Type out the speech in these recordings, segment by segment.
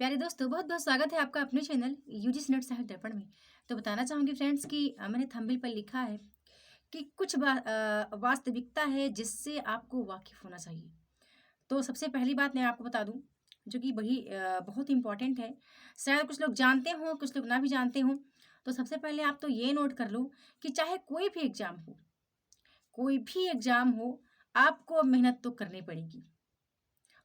प्यारे दोस्तों, बहुत बहुत स्वागत है आपका अपने चैनल यूजीसी नेट सहायक दर्पण में। तो बताना चाहूँगी फ्रेंड्स कि मैंने थंबनेल पर लिखा है कि कुछ वास्तविकता है जिससे आपको वाकिफ होना चाहिए। तो सबसे पहली बात मैं आपको बता दूं, जो कि बहुत इंपॉर्टेंट है। शायद कुछ लोग जानते हों, कुछ लोग ना भी जानते हों। तो सबसे पहले आप तो ये नोट कर लो कि चाहे कोई भी एग्जाम हो, आपको मेहनत तो करनी पड़ेगी।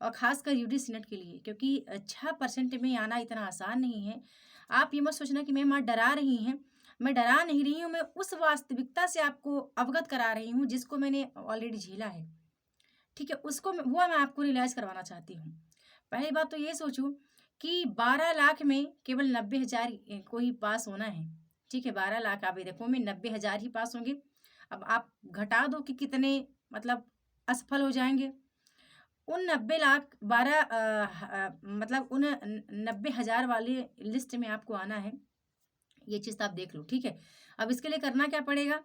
और खासकर यूजीसी नेट के लिए, क्योंकि 6% में आना इतना आसान नहीं है। आप ये मत सोचना कि मैं माँ डरा रही हैं। मैं डरा नहीं रही हूँ, मैं उस वास्तविकता से आपको अवगत करा रही हूँ जिसको मैंने ऑलरेडी झेला है। ठीक है, वो मैं आपको रियलाइज करवाना चाहती हूँ। पहली बात तो ये सोचूं कि 12 लाख में केवल 90,000 को ही पास होना है। ठीक है, 12 लाख आवेदकों में 90,000 ही पास होंगे। अब आप घटा दो कि कितने मतलब असफल हो जाएंगे। उन 90 लाख मतलब उन 90,000 वाले लिस्ट में आपको आना है। ये चीज़ तो आप देख लो। ठीक है, अब इसके लिए करना क्या पड़ेगा।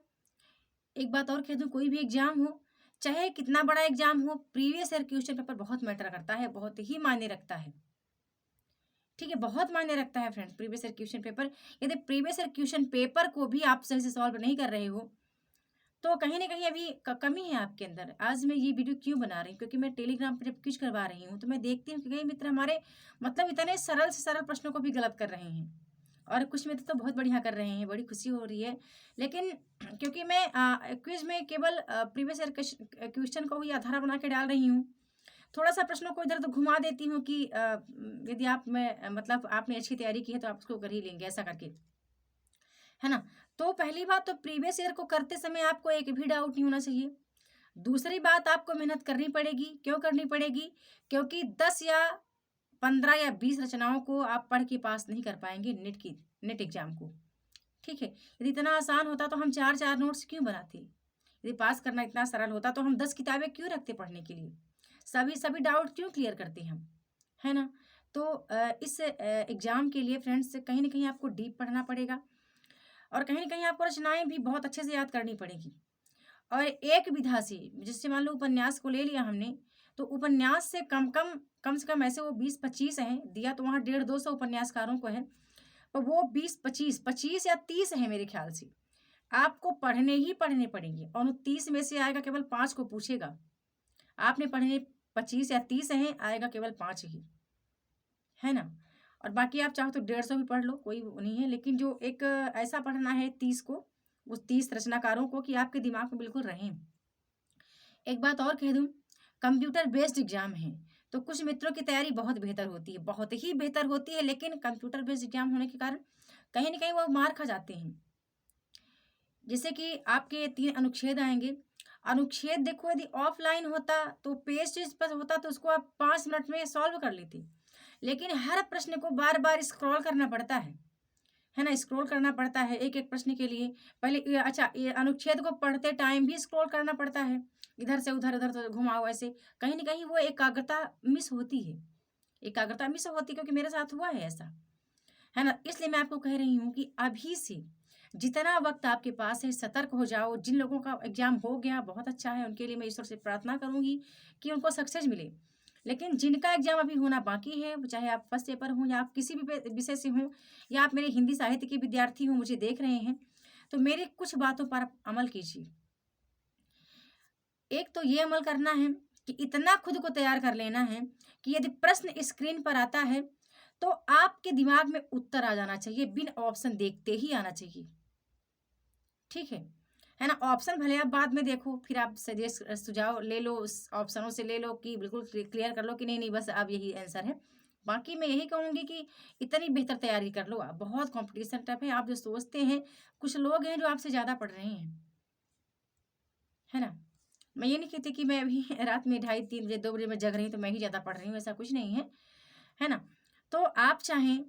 एक बात और कह दूं, कोई भी एग्जाम हो, चाहे कितना बड़ा एग्जाम हो, प्रीवियस ईयर क्वेश्चन पेपर बहुत मैटर करता है, बहुत ही मायने रखता है। ठीक है, बहुत मायने रखता है friends previous year question paper. यदि प्रीवियस ईयर क्वेश्चन पेपर को भी आप सही से सॉल्व नहीं कर रहे हो, तो कहीं न कहीं अभी कमी है आपके अंदर। आज मैं ये वीडियो क्यों बना रही हूँ, क्योंकि मैं टेलीग्राम पे जब क्विज़ करवा रही हूँ, तो मैं देखती हूँ कि कई मित्र हमारे मतलब इतने सरल से सरल प्रश्नों को भी गलत कर रहे हैं, और कुछ मित्र तो बहुत बढ़िया कर रहे हैं, बड़ी खुशी हो रही है। लेकिन क्योंकि मैं क्विज़ में केवल प्रीवियस ईयर क्वेश्चन को ही आधार बना के डाल रही हूँ, थोड़ा-सा प्रश्नों को इधर-उधर घुमा देती हूँ कि यदि मतलब आपने अच्छी तैयारी की है, तो आप उसको कर ही लेंगे, ऐसा करके। है ना? तो पहली बात तो प्रीवियस ईयर को करते समय आपको एक भी डाउट नहीं होना चाहिए। दूसरी बात, आपको मेहनत करनी पड़ेगी। क्यों करनी पड़ेगी? क्योंकि 10 या 15 या 20 रचनाओं को आप पढ़ के पास नहीं कर पाएँगे नेट एग्ज़ाम को। ठीक है? यदि इतना आसान होता तो हम 4-4 नोट्स क्यों बनाते? यदि पास करना इतना सरल होता तो हम 10 किताबें क्यों रखते पढ़ने के लिए? सभी सभी डाउट क्यों क्लियर करते हम? है ना? तो इस एग्ज़ाम के लिए फ्रेंड्स कहीं न कहीं आपको डीप पढ़ना पड़ेगा, और कहीं न कहीं आपको रचनाएँ भी बहुत अच्छे से याद करनी पड़ेगी। और एक विधा से, जैसे मान लो उपन्यास को ले लिया हमने, तो उपन्यास से कम से कम ऐसे वो 20-25 हैं, दिया तो वहाँ 150-200 उपन्यासकारों को है, पर वो 20-25, 25 या 30 हैं मेरे ख्याल से। आपको पढ़ने ही पढ़ने पड़ेंगे, और उन 30 में से आएगा केवल 5 को पूछेगा। आपने पढ़ने 25 या 30 हैं, आएगा केवल 5 ही, है ना? और बाकी आप चाहो तो 150 भी पढ़ लो, कोई वो नहीं है, लेकिन जो एक ऐसा पढ़ना है 30 को, उस 30 रचनाकारों को, कि आपके दिमाग में बिल्कुल रहें। एक बात और कह दूँ, कंप्यूटर बेस्ड एग्ज़ाम है, तो कुछ मित्रों की तैयारी बहुत बेहतर होती है, बहुत ही बेहतर होती है, लेकिन कंप्यूटर बेस्ड एग्ज़ाम होने के कारण कहीं न कहीं वो मार खा जाते हैं। जैसे कि आपके 3 अनुच्छेद आएँगे। अनुच्छेद देखो, यदि ऑफ़लाइन होता तो पेज पर होता तो उसको आप 5 मिनट में सॉल्व कर लेते। लेकिन हर प्रश्न को बार-बार स्क्रॉल करना पड़ता है ना? स्क्रॉल करना पड़ता है एक-एक प्रश्न के लिए। पहले ये अनुच्छेद को पढ़ते टाइम भी स्क्रॉल करना पड़ता है। इधर से उधर, उधर से घुमाओ ऐसे। कहीं न कहीं वो एकाग्रता मिस होती है। एकाग्रता मिस होती है, क्योंकि मेरे साथ हुआ है ऐसा। है ना? इसलिए मैं आपको कह रही हूँ कि अभी से जितना वक़्त आपके पास है, सतर्क हो जाओ। जिन लोगों का एग्ज़ाम हो गया, बहुत अच्छा है, उनके लिए मैं ईश्वर से प्रार्थना करूँगी कि उनको सक्सेस मिले। लेकिन जिनका एग्ज़ाम अभी होना बाकी है, चाहे आप फर्स्ट पेपर हों, या आप किसी भी विषय से हों, या आप मेरे हिंदी साहित्य के विद्यार्थी हों, मुझे देख रहे हैं, तो मेरी कुछ बातों पर आप अमल कीजिए। एक तो ये अमल करना है कि इतना खुद को तैयार कर लेना है कि यदि प्रश्न स्क्रीन पर आता है, तो आपके दिमाग में उत्तर आ जाना चाहिए, बिन ऑप्शन देखते ही आना चाहिए। ठीक है ना? ऑप्शन भले आप बाद में देखो, फिर आप सुझाव ले लो, उस ऑप्शनों से ले लो कि बिल्कुल क्लियर कर लो कि नहीं, नहीं बस अब यही आंसर है। बाकी मैं यही कहूँगी कि इतनी बेहतर तैयारी कर लो आप, बहुत कॉम्पिटिशन टफ है। आप जो सोचते हैं, कुछ लोग हैं जो आपसे ज़्यादा पढ़ रहे हैं, है ना? मैं ये नहीं कहती कि मैं अभी रात में ढाई 3 बजे 2 बजे मैं जग रही हूँ तो मैं ही ज़्यादा पढ़ रही हूँ, ऐसा कुछ नहीं है, है ना? तो आप चाहें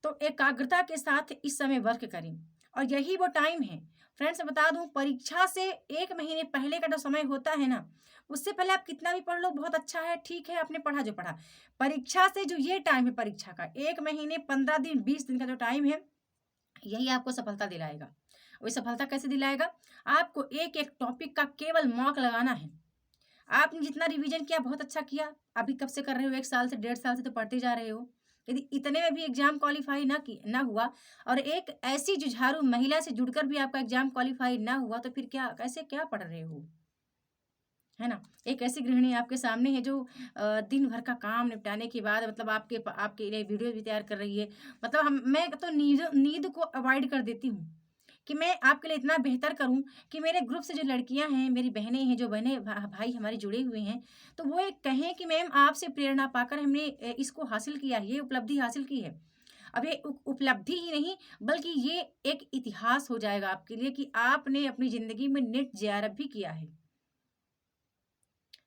तो एकाग्रता के साथ इस समय वर्क करें, और यही वो टाइम है। फ्रेंड्स, बता दूं, परीक्षा से 1 महीने पहले का जो समय होता है ना, उससे पहले आप कितना भी पढ़ लो, बहुत अच्छा है, ठीक है, आपने पढ़ा जो पढ़ा। परीक्षा से जो ये टाइम है, परीक्षा का 1 महीने 15 दिन 20 दिन का जो टाइम है, यही आपको सफलता दिलाएगा। वही सफलता कैसे दिलाएगा? आपको एक एक टॉपिक का केवल मॉक लगाना है। आपने जितना रिवीजन किया, बहुत अच्छा किया। अभी कब से कर रहे हो? 1 साल से, 1.5 साल से तो पढ़ते जा रहे हो। यदि इतने में भी एग्ज़ाम क्वालीफाई ना हुआ और एक ऐसी जुझारू महिला से जुड़कर भी आपका एग्ज़ाम क्वालीफाई ना हुआ, तो फिर क्या कैसे क्या पढ़ रहे हो? है ना? एक ऐसी गृहिणी आपके सामने है जो दिन भर का काम निपटाने के बाद मतलब आपके लिए वीडियो भी तैयार कर रही है। मतलब मैं तो नींद नींद को अवॉइड कर देती हूँ, कि मैं आपके लिए इतना बेहतर करूँ कि मेरे ग्रुप से जो लड़कियाँ हैं, मेरी बहनें हैं, जो बहनें भाई हमारे जुड़े हुए हैं, तो वो एक कहें कि मैम आपसे प्रेरणा पाकर हमने इसको हासिल किया है, ये उपलब्धि हासिल की है। अब ये उपलब्धि ही नहीं, बल्कि ये एक इतिहास हो जाएगा आपके लिए कि आपने अपनी ज़िंदगी में नेट जेआरएफ भी किया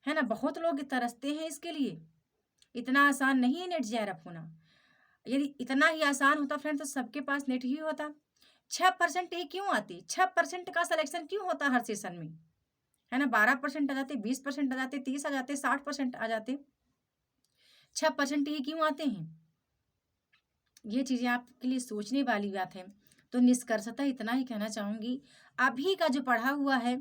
है ना? बहुत लोग तरसते हैं इसके लिए। इतना आसान नहीं है नेट जेआरएफ होना। यदि इतना ही आसान होता फ्रेंड तो सबके पास नेट ही होता। 6% ही क्यों आती? 6% का सिलेक्शन क्यों होता हर सेशन में? है ना? 12% आ जाते, 20% आ जाते, 30 आ जाते, 60% आ जाते। 6% ही क्यों आते हैं? ये चीज़ें आपके लिए सोचने वाली बात है। तो निष्कर्षतः इतना ही कहना चाहूँगी, अभी का जो पढ़ा हुआ है,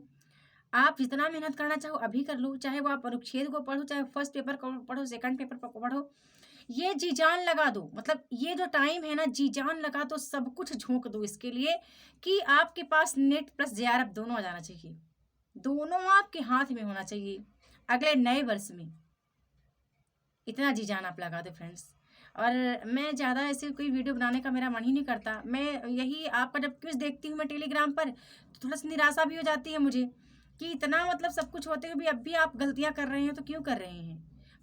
आप जितना मेहनत करना चाहो अभी कर लो। चाहे वो आप अनुच्छेद को पढ़ो, चाहे फर्स्ट पेपर को पढ़ो, सेकंड पेपर को पढ़ो। ये जी जान लगा दो, मतलब ये जो टाइम है ना, जी जान लगा दो, सब कुछ झोंक दो इसके लिए कि आपके पास नेट प्लस जेआरएफ दोनों आ जाना चाहिए। दोनों आपके हाथ में होना चाहिए अगले नए वर्ष में। इतना जी जान आप लगा दो फ्रेंड्स। और मैं ज़्यादा ऐसे कोई वीडियो बनाने का मेरा मन ही नहीं करता। मैं यही आपका जब क्विज़ देखती हूँ मैं टेलीग्राम पर, तो थोड़ा-सा निराशा भी हो जाती है मुझे कि इतना मतलब सब कुछ होते हुए भी अब भी आप गलतियाँ कर रहे हैं, तो क्यों कर रहे हैं?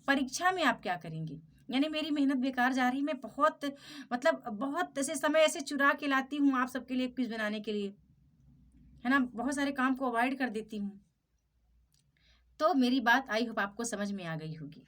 परीक्षा में आप क्या करेंगे? यानी मेरी मेहनत बेकार जा रही है। मैं बहुत मतलब बहुत ऐसे समय ऐसे चुरा के लाती हूँ आप सबके लिए क्विज़ बनाने के लिए, है ना? बहुत सारे काम को अवॉइड कर देती हूँ। तो मेरी बात आई होप आपको समझ में आ गई होगी।